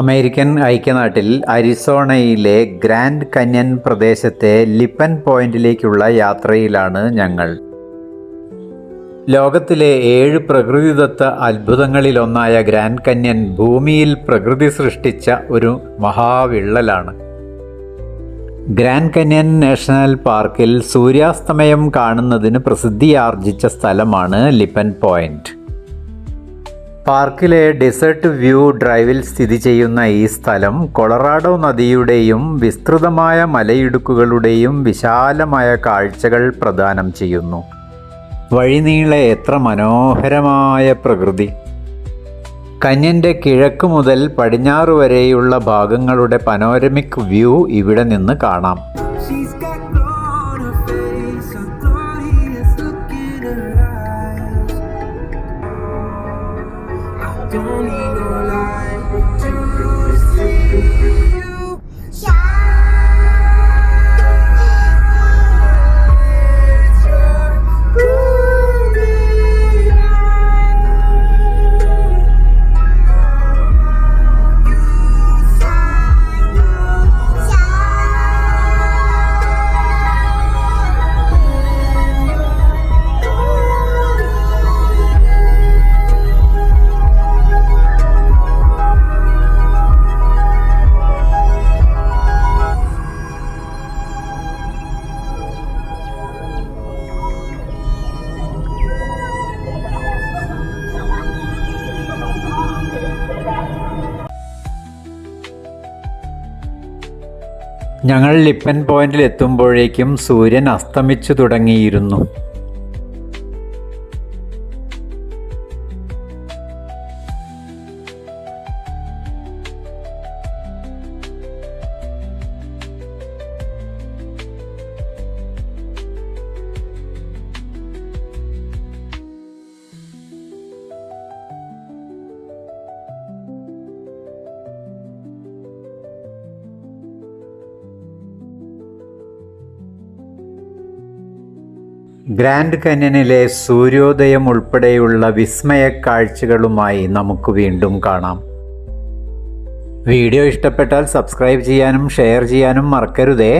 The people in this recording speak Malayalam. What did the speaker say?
അമേരിക്കൻ ഐക്യനാട്ടിൽ അരിസോണയിലെ ഗ്രാൻഡ് കന്യൻ പ്രദേശത്തെ ലിപ്പൻ പോയിന്റിലേക്കുള്ള യാത്രയിലാണ് ഞങ്ങൾ. ലോകത്തിലെ 7 പ്രകൃതിദത്ത അത്ഭുതങ്ങളിലൊന്നായ ഗ്രാൻഡ് കന്യൻ ഭൂമിയിൽ പ്രകൃതി സൃഷ്ടിച്ച ഒരു മഹാവിള്ളലാണ്. ഗ്രാൻഡ് കന്യൻ നാഷണൽ പാർക്കിൽ സൂര്യാസ്തമയം കാണുന്നതിന് പ്രസിദ്ധിയാർജിച്ച സ്ഥലമാണ് ലിപ്പൻ പോയിന്റ്. പാർക്കിലെ ഡെസേർട്ട് വ്യൂ ഡ്രൈവിൽ സ്ഥിതി ചെയ്യുന്ന ഈ സ്ഥലം കൊളറാഡോ നദിയുടെയും വിസ്തൃതമായ മലയിടുക്കുകളുടെയും വിശാലമായ കാഴ്ചകൾ പ്രദാനം ചെയ്യുന്നു. വഴിനീളെ എത്ര മനോഹരമായ പ്രകൃതി! കന്യൻ്റെ കിഴക്ക് മുതൽ പടിഞ്ഞാറ് വരെയുള്ള ഭാഗങ്ങളുടെ പനോരമിക് വ്യൂ ഇവിടെ നിന്ന് കാണാം. ഞങ്ങൾ ലിപ്പൻ പോയിന്റിൽ എത്തുമ്പോഴേക്കും സൂര്യൻ അസ്തമിച്ചു തുടങ്ങിയിരുന്നു. ഗ്രാൻഡ് കന്യനിലെ സൂര്യോദയം ഉൾപ്പെടെയുള്ള വിസ്മയ കാഴ്ചകളുമായി നമുക്ക് വീണ്ടും കാണാം. വീഡിയോ ഇഷ്ടപ്പെട്ടാൽ സബ്സ്ക്രൈബ് ചെയ്യാനും ഷെയർ ചെയ്യാനും മറക്കരുതേ.